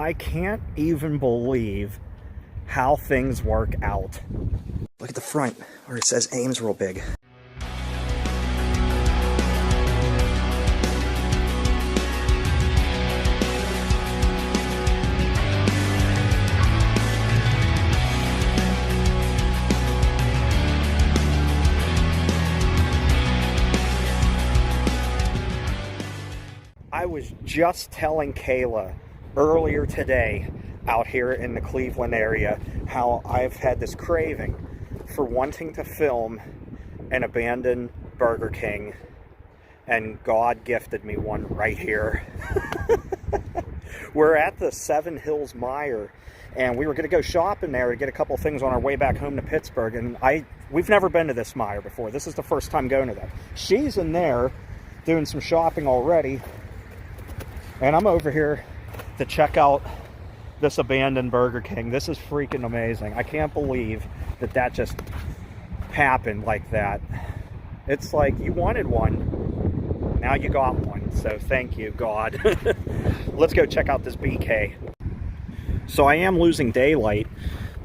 I can't even believe how things work out. Look at the front where it says Ames real big. I was just telling Kayla earlier today out here in the Cleveland area how I've had this craving for wanting to film an abandoned Burger King, and God gifted me one right here. We're at the Seven Hills Meijer, and we were going to go shopping there to get a couple things on our way back home to Pittsburgh, and we've never been to this Meijer before. This is the first time going to that. She's in there doing some shopping already, and I'm over here to check out this abandoned Burger King. This is freaking amazing. I can't believe that just happened like that. It's like you wanted one, now you got one. So thank you, God. Let's go check out this BK. So I am losing daylight,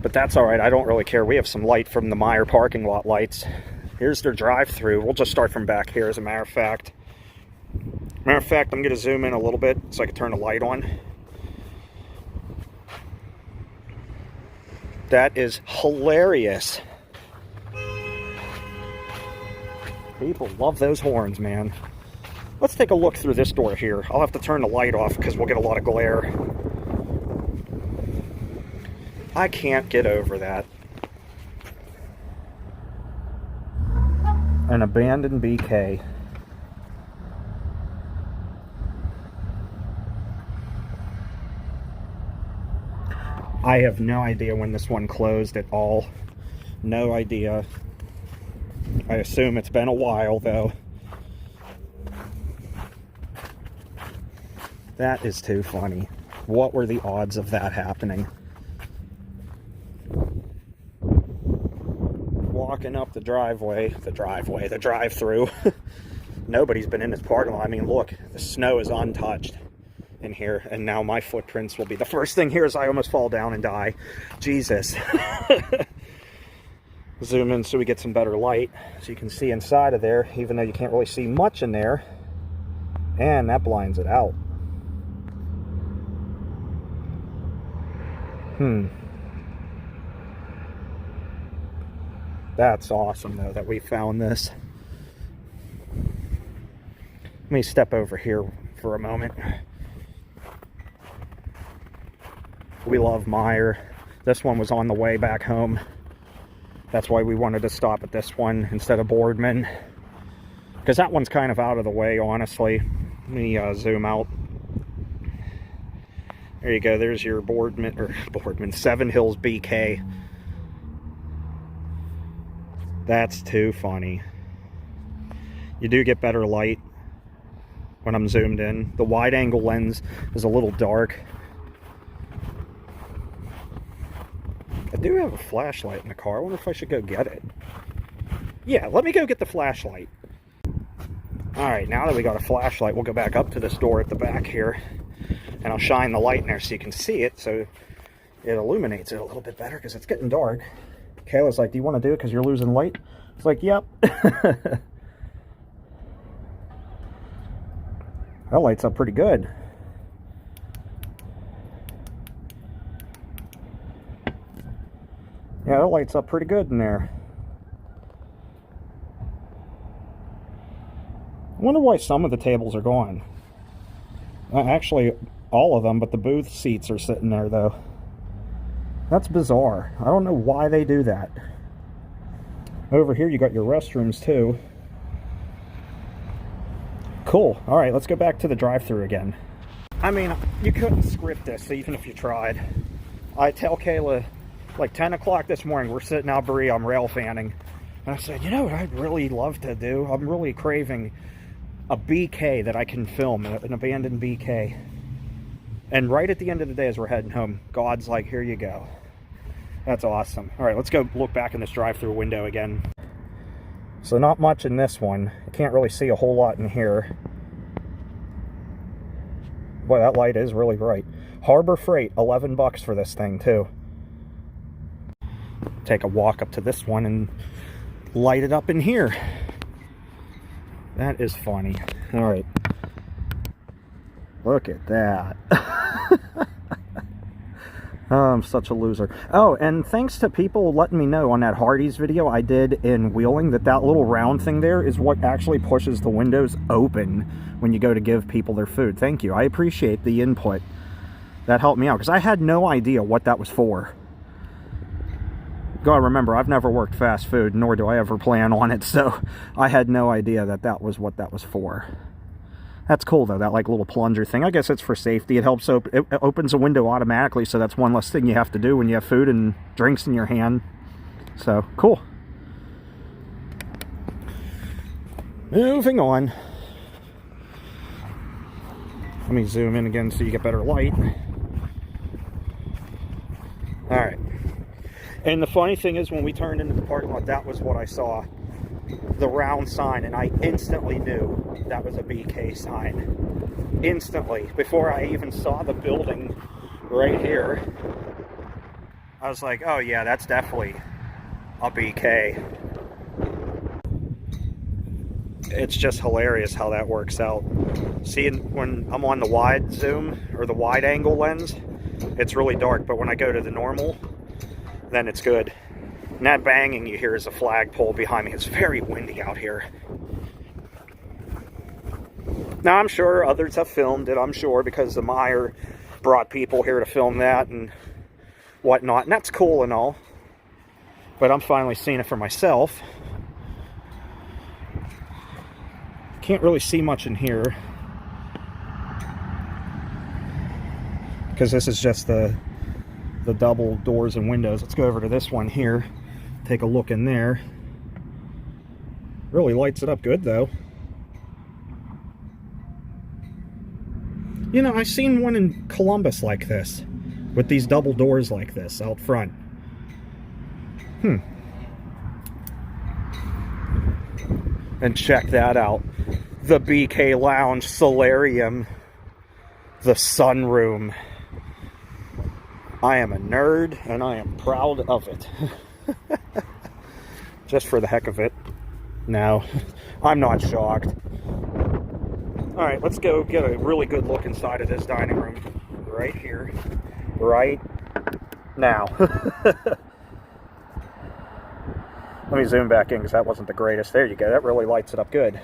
but that's all right. I don't really care. We have some light from the Meijer parking lot lights. Here's their drive-thru. We'll just start from back here, as a matter of fact. I'm going to zoom in a little bit so I can turn the light on. That is hilarious. People love those horns, man. Let's take a look through this door here. I'll have to turn the light off because we'll get a lot of glare. I can't get over that. An abandoned BK. I have no idea when this one closed at all. No idea. I assume it's been a while, though. That is too funny. What were the odds of that happening? Walking up the drive-thru. Nobody's been in this parking lot. I mean, look, the snow is untouched in here, and now my footprints will be the first thing here as I almost fall down and die. Jesus. Zoom in so we get some better light so you can see inside of there, even though you can't really see much in there, and that blinds it out. That's awesome, though, that we found this. Let me step over here for a moment. We love Meijer. This one was on the way back home. That's why we wanted to stop at this one instead of Boardman, because that one's kind of out of the way, honestly. Let me zoom out. There you go. There's your Boardman Seven Hills BK. That's too funny. You do get better light when I'm zoomed in. The wide angle lens is a little dark. I do have a flashlight in the car. I wonder if I should go get it. Yeah, let me go get the flashlight. Alright, now that we got a flashlight, we'll go back up to this door at the back here, and I'll shine the light in there so you can see it, so it illuminates it a little bit better because it's getting dark. Kayla's like, do you want to do it because you're losing light? It's like, yep. That lights up pretty good. Yeah, that lights up pretty good in there. I wonder why some of the tables are gone. Actually, all of them, but the booth seats are sitting there, though. That's bizarre. I don't know why they do that. Over here, you got your restrooms, too. Cool. All right, let's go back to the drive-thru again. I mean, you couldn't script this, even if you tried. I tell Kayla, like 10 o'clock this morning, we're sitting out Brie, I'm rail fanning. And I said, you know what I'd really love to do? I'm really craving a BK that I can film, an abandoned BK. And right at the end of the day as we're heading home, God's like, here you go. That's awesome. All right, let's go look back in this drive-thru window again. So not much in this one. You can't really see a whole lot in here. Boy, that light is really bright. Harbor Freight, 11 bucks for this thing too. Take a walk up to this one and light it up in here. That is funny. All right. Look at that. Oh, I'm such a loser. Oh, and thanks to people letting me know on that Hardee's video I did in Wheeling that little round thing there is what actually pushes the windows open when you go to give people their food. Thank you. I appreciate the input. That helped me out because I had no idea what that was for. Gotta remember, I've never worked fast food, nor do I ever plan on it, so I had no idea that was what that was for. That's cool though, that like little plunger thing. I guess it's for safety. It helps it opens a window automatically, so that's one less thing you have to do when you have food and drinks in your hand. So, cool. Moving on. Let me zoom in again so you get better light. Alright. And the funny thing is, when we turned into the parking lot, that was what I saw. The round sign, and I instantly knew that was a BK sign. Instantly. Before I even saw the building right here, I was like, oh yeah, that's definitely a BK. It's just hilarious how that works out. See, when I'm on the wide zoom, or the wide angle lens, it's really dark, but when I go to the normal, then it's good. And that banging you hear is a flagpole behind me. It's very windy out here. Now, I'm sure others have filmed it, I'm sure, because the Meijer brought people here to film that and whatnot. And that's cool and all. But I'm finally seeing it for myself. Can't really see much in here, because this is just the double doors and windows. Let's go over to this one here. Take a look in there. Really lights it up good though. You know, I've seen one in Columbus like this, with these double doors like this out front. And check that out. The BK Lounge Solarium. The sunroom. I am a nerd, and I am proud of it. Just for the heck of it. No, I'm not shocked. Alright, let's go get a really good look inside of this dining room. Right here. Right now. Let me zoom back in, because that wasn't the greatest. There you go. That really lights it up good.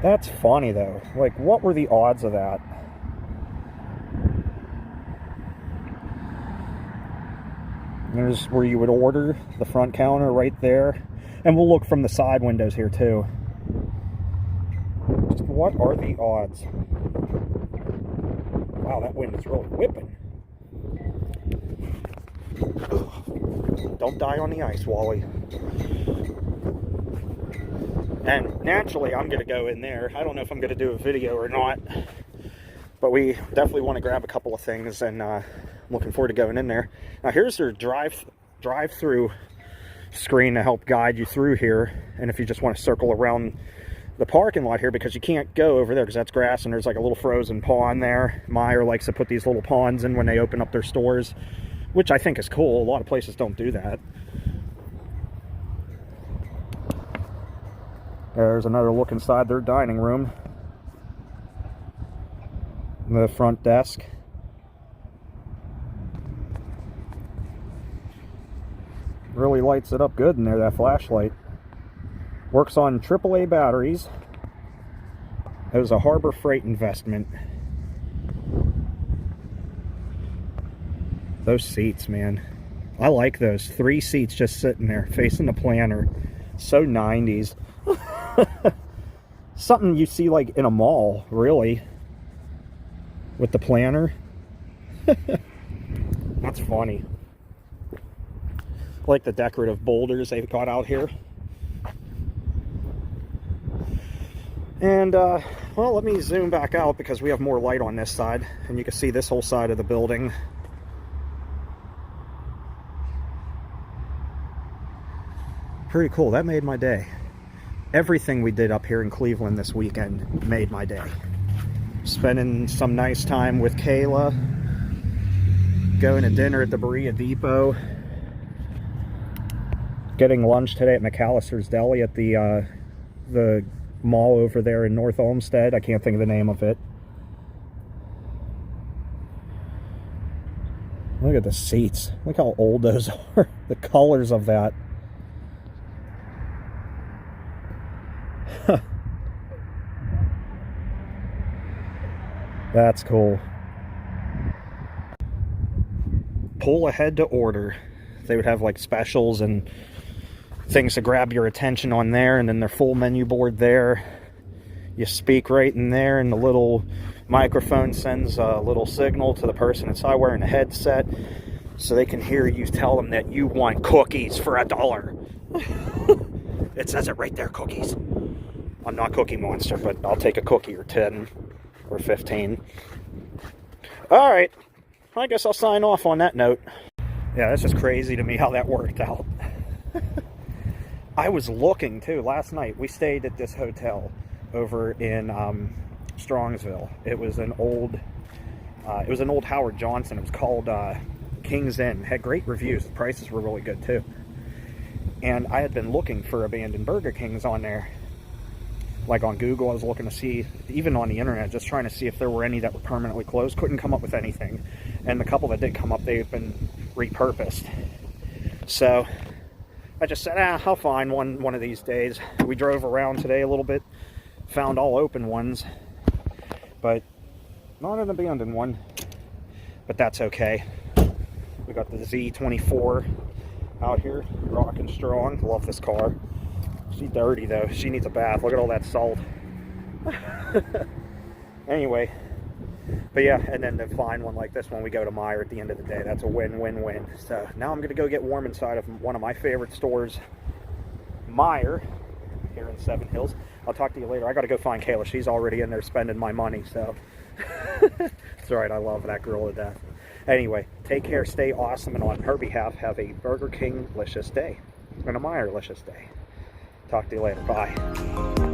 That's funny, though. Like, what were the odds of that? There's where you would order, the front counter right there. And we'll look from the side windows here too. Just what are the odds? Wow, that wind is really whipping. Ugh. Don't die on the ice, Wally. And naturally, I'm going to go in there. I don't know if I'm going to do a video or not. But we definitely want to grab a couple of things, and I'm looking forward to going in there. Now here's their drive-thru screen to help guide you through here. And if you just want to circle around the parking lot here, because you can't go over there because that's grass and there's like a little frozen pond there. Meijer likes to put these little ponds in when they open up their stores, which I think is cool. A lot of places don't do that. There's another look inside their dining room. The front desk. Really lights it up good in there, that flashlight. Works on AAA batteries. It was a Harbor Freight investment. Those seats, man. I like those. 3 seats just sitting there, facing the planter. So 90s. Something you see like in a mall, really. With the planter. That's funny. Like the decorative boulders they've got out here. And, well, let me zoom back out because we have more light on this side. And you can see this whole side of the building. Pretty cool. That made my day. Everything we did up here in Cleveland this weekend made my day. spending some nice time with Kayla, going to dinner at the Berea Depot, getting lunch today at McAllister's Deli at the mall over there in North Olmsted. I can't think of the name of it. Look at the seats. Look how old those are. The colors of that. That's cool. Pull ahead to order. They would have like specials and things to grab your attention on there, and then their full menu board there. You speak right in there, and the little microphone sends a little signal to the person inside wearing a headset so they can hear you tell them that you want cookies for $1. It says it right there, cookies. I'm not Cookie Monster, but I'll take a cookie or 10 or 15. All right, I guess I'll sign off on that note. Yeah, that's just crazy to me how that worked out. I was looking too last night. We stayed at this hotel over in Strongsville. It was an old Howard Johnson. It was called King's Inn. Had great reviews. The prices were really good too. And I had been looking for abandoned Burger Kings on there. Like on Google, I was looking to see, even on the internet, just trying to see if there were any that were permanently closed. Couldn't come up with anything. And the couple that did come up, they've been repurposed. So I just said, I'll find one of these days. We drove around today a little bit, found all open ones, but not an abandoned one. But that's okay. We got the Z24 out here, rocking strong. Love this car. She's dirty though. She needs a bath. Look at all that salt. Anyway, but yeah, and then to find one like this one, we go to Meijer at the end of the day. That's a win-win-win. So now I'm going to go get warm inside of one of my favorite stores, Meijer, here in Seven Hills. I'll talk to you later. I got to go find Kayla. She's already in there spending my money, so it's all right. I love that girl to death. Anyway, take care, stay awesome, and on her behalf, have a Burger King-licious day and a Meijer-licious day. Talk to you later. Bye.